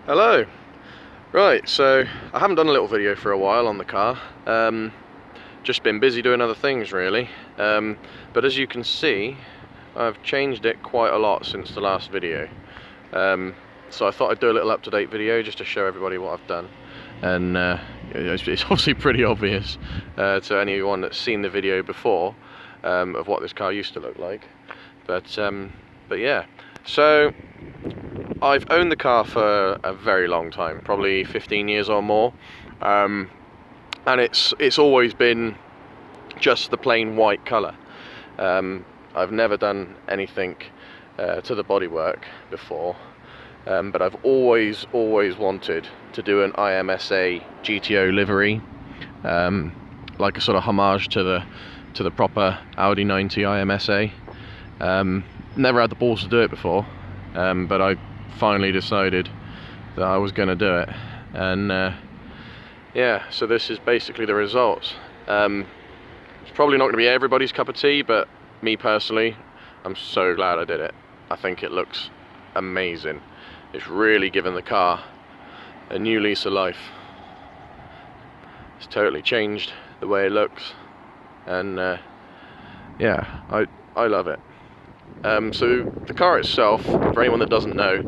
Hello. Right, so I haven't done a little video for a while on the car. Just been busy doing other things really. But as you can see, I've changed it quite a lot since the last video. So I thought I'd do a little up-to-date video just to show everybody what I've done. And it's obviously pretty obvious to anyone that's seen the video before of what this car used to look like. But yeah, so I've owned the car for a very long time, probably 15 years or more, and it's always been just the plain white colour. I've never done anything to the bodywork before, but I've always wanted to do an IMSA GTO livery, like a sort of homage to the proper Audi 90 IMSA. Never had the balls to do it before, but I finally decided that I was going to do it, and yeah, so this is basically the results. It's probably not going to be everybody's cup of tea, but me personally, I'm so glad I did it. I think it looks amazing. It's really given the car a new lease of life. It's totally changed the way it looks, and yeah, I love it. So the car itself, for anyone that doesn't know,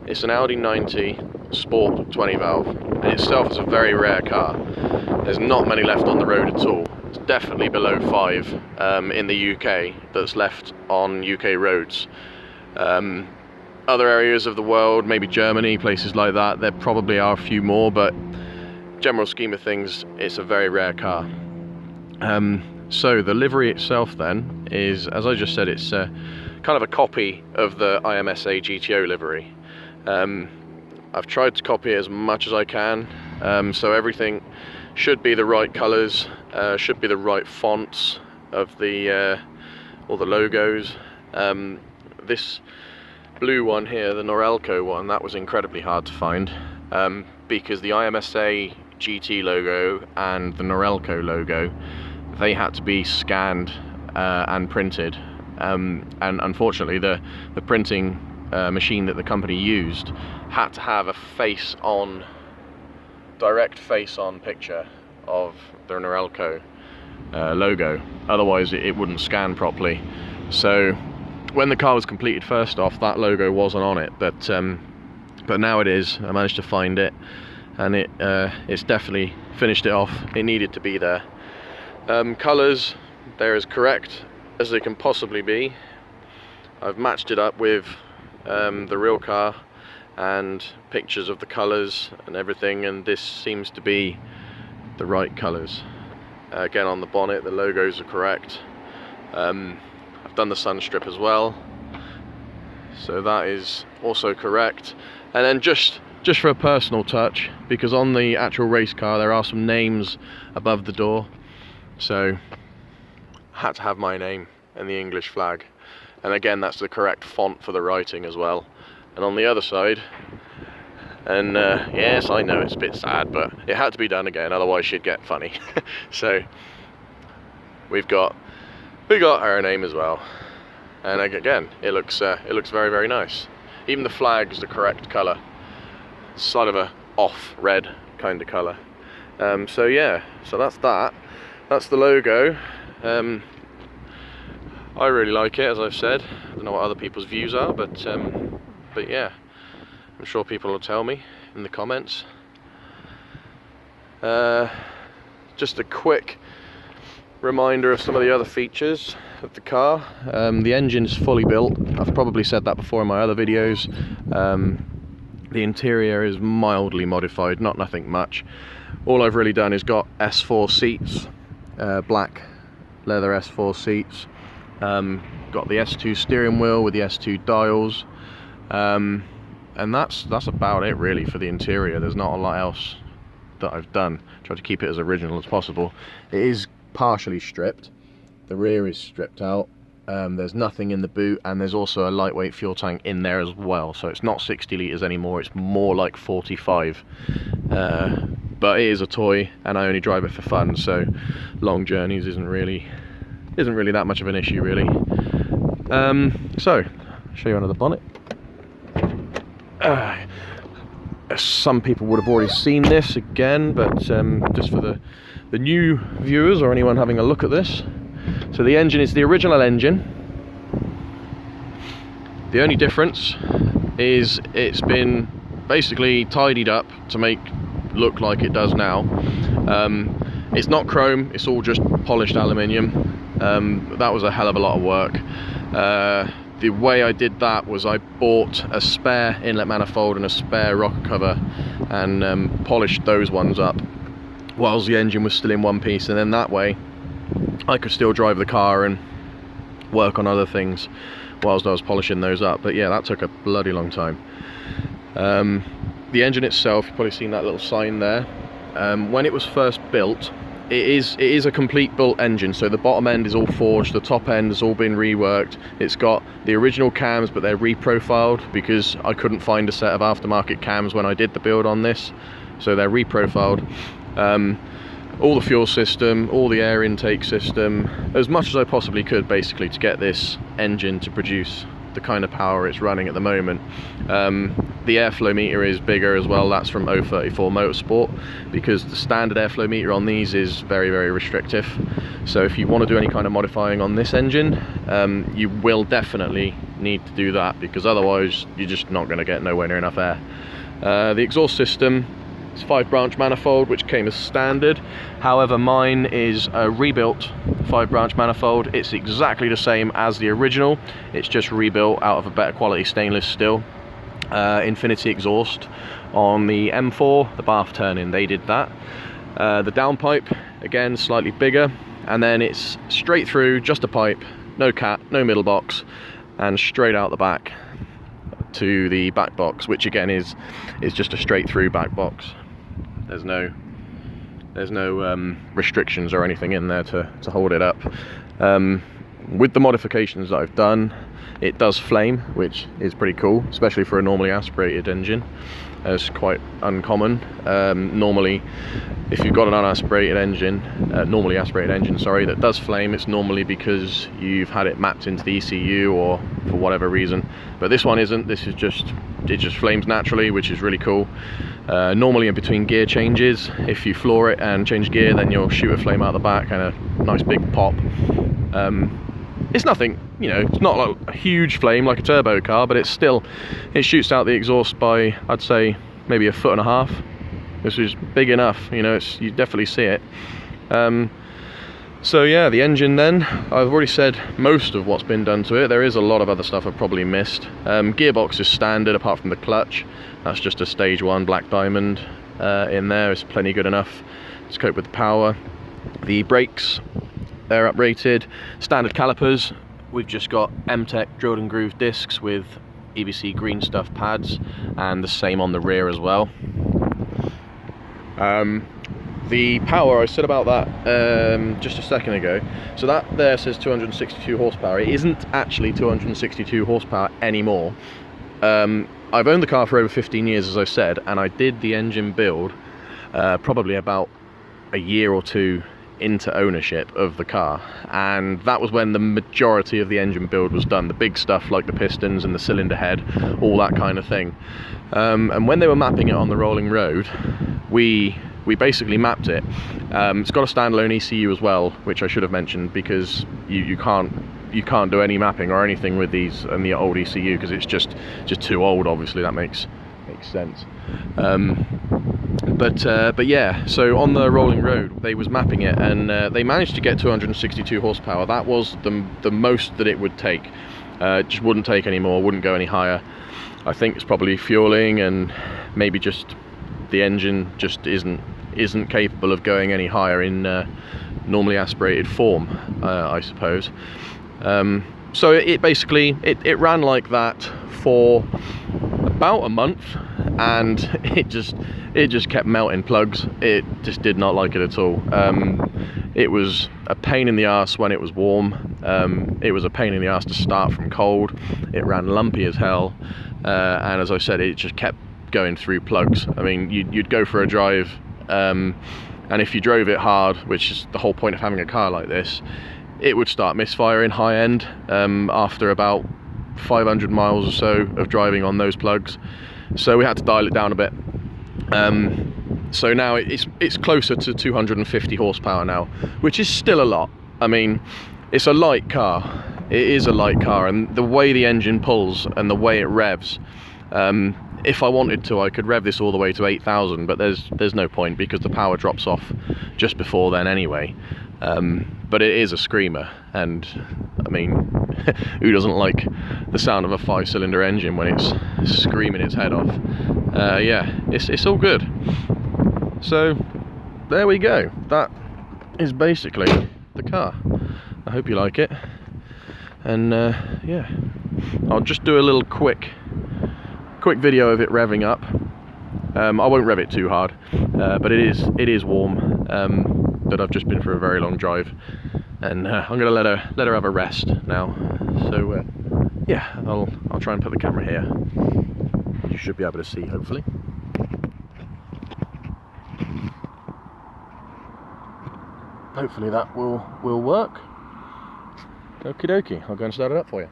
it's an Audi 90 Sport 20 valve. In itself, it's a very rare car. There's not many left on the road at all. It's definitely below 5 in the UK that's left on UK roads. Other areas of the world, maybe Germany, places like that, there probably are a few more, but general scheme of things, it's a very rare car. So the livery itself then is, as I just said, it's kind of a copy of the IMSA GTO livery. I've tried to copy it as much as I can, so everything should be the right colours, should be the right fonts of all the logos. This blue one here, the Norelco one, that was incredibly hard to find, because the IMSA GT logo and the Norelco logo, they had to be scanned and printed, and unfortunately the printing machine that the company used had to have a direct face-on picture of the Norelco logo, otherwise it wouldn't scan properly. So when the car was completed, first off, that logo wasn't on it, but now it is. I managed to find it, and it's definitely finished it off. It needed to be there. Colours, they're as correct as they can possibly be. I've matched it up with the real car and pictures of the colours and everything, and this seems to be the right colours. Again, on the bonnet, the logos are correct. I've done the sun strip as well, so that is also correct. And then just for a personal touch, because on the actual race car there are some names above the door, so I had to have my name and the English flag, and again that's the correct font for the writing as well. And on the other side, and yes, I know it's a bit sad, but it had to be done again, otherwise she'd get funny. So we got her name as well, and again it looks very nice. Even the flag is the correct colour, sort of a off red kind of colour. So yeah, so that's the logo. I really like it, as I've said. I don't know what other people's views are, but yeah, I'm sure people will tell me in the comments. Just a quick reminder of some of the other features of the car. The engine's fully built. I've probably said that before in my other videos. The interior is mildly modified, nothing much. All I've really done is got S4 seats, black leather S4 seats. Got the S2 steering wheel with the S2 dials, and that's about it really for the interior. There's not a lot else that I've done. Tried to keep it as original as possible. It is partially stripped. The rear is stripped out. There's nothing in the boot, and there's also a lightweight fuel tank in there as well, so it's not 60 litres anymore, it's more like 45. But it is a toy, and I only drive it for fun, so long journeys isn't really that much of an issue really. So I'll show you under the bonnet. some people would have already seen this again, but just for the new viewers or anyone having a look at this. So the engine is the original engine. The only difference is it's been basically tidied up to make look like it does now. It's not chrome, it's all just polished aluminium. That was a hell of a lot of work. The way I did that was I bought a spare inlet manifold and a spare rocker cover and polished those ones up whilst the engine was still in one piece, and then that way I could still drive the car and work on other things whilst I was polishing those up. But yeah, that took a bloody long time. The engine itself, you've probably seen that little sign there. When it was first built, it is a complete built engine, so the bottom end is all forged, the top end has all been reworked. It's got the original cams, but they're reprofiled because I couldn't find a set of aftermarket cams when I did the build on this, so they're reprofiled. All the fuel system, all the air intake system, as much as I possibly could basically to get this engine to produce the kind of power it's running at the moment. The airflow meter is bigger as well. That's from 034 Motorsport, because the standard airflow meter on these is very, very restrictive. So if you want to do any kind of modifying on this engine, you will definitely need to do that, because otherwise you're just not going to get nowhere near enough air. The exhaust system, it's 5-branch manifold, which came as standard. However, mine is a rebuilt 5-branch manifold. It's exactly the same as the original. It's just rebuilt out of a better quality stainless steel. Infinity exhaust on the M4, the Bath turn-in, they did that. The downpipe, again, slightly bigger. And then it's straight through, just a pipe, no cat, no middle box, and straight out the back to the back box, which again is just a straight through back box. There's no restrictions or anything in there to hold it up. With the modifications that I've done, it does flame, which is pretty cool, especially for a normally aspirated engine. It's quite uncommon. Normally, if you've got an unaspirated engine, normally aspirated engine, sorry, that does flame, it's normally because you've had it mapped into the ECU or for whatever reason. But this one isn't. This is it just flames naturally, which is really cool. Normally in between gear changes, if you floor it and change gear, then you'll shoot a flame out the back and a nice big pop. It's nothing, you know, it's not like a huge flame like a turbo car, but it shoots out the exhaust by, I'd say, maybe 1.5 feet. This is big enough, you know, you definitely see it. So yeah, the engine then, I've already said most of what's been done to it. There is a lot of other stuff I've probably missed. Gearbox is standard apart from the clutch. That's just a stage 1 black diamond in there. It's plenty good enough to cope with the power. The brakes, they're uprated. Standard calipers, we've just got M-Tech drilled and grooved discs with EBC green stuff pads, and the same on the rear as well. The power, I said about that just a second ago. So that there says 262 horsepower. It isn't actually 262 horsepower anymore. I've owned the car for over 15 years, as I said, and I did the engine build probably about a year or two into ownership of the car, and that was when the majority of the engine build was done, the big stuff like the pistons and the cylinder head, all that kind of thing. And when they were mapping it on the rolling road, we basically mapped it. It's got a standalone ECU as well, which I should have mentioned, because you can't do any mapping or anything with these and the old ECU, because it's just too old. Obviously, that makes sense. But yeah, so on the rolling road they was mapping it, and they managed to get 262 horsepower. That was the most that it would take. It just wouldn't take any more, wouldn't go any higher. I think it's probably fueling, and maybe just the engine just isn't capable of going any higher in normally aspirated form, I suppose. So it basically it ran like that for about a month, and it just kept melting plugs. It just did not like it at all. It was a pain in the ass when it was warm. It was a pain in the ass to start from cold. It ran lumpy as hell, and as I said, it just kept going through plugs. I mean, you'd go for a drive, and if you drove it hard, which is the whole point of having a car like this, it would start misfiring high end after about 500 miles or so of driving on those plugs. So we had to dial it down a bit. So now it's closer to 250 horsepower now, which is still a lot. I mean, it's a light car. It is a light car, and the way the engine pulls and the way it revs, if I wanted to, I could rev this all the way to 8,000, but there's no point because the power drops off just before then anyway. But it is a screamer, and I mean, who doesn't like the sound of a 5-cylinder engine when it's screaming its head off? Yeah, it's all good. So there we go. That is basically the car. I hope you like it, and yeah, I'll just do a little quick video of it revving up. I won't rev it too hard, but it is warm. But I've just been for a very long drive, and I'm gonna let her have a rest now. So yeah, I'll try and put the camera here. You should be able to see, hopefully. Hopefully that will work. Okie dokie, I'll go and start it up for you.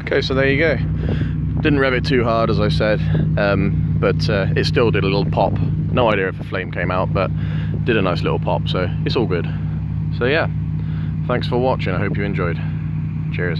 Okay, so there you go. Didn't rev it too hard, as I said, but it still did a little pop. No idea if a flame came out, but did a nice little pop, so it's all good. So yeah, thanks for watching. I hope you enjoyed. Cheers.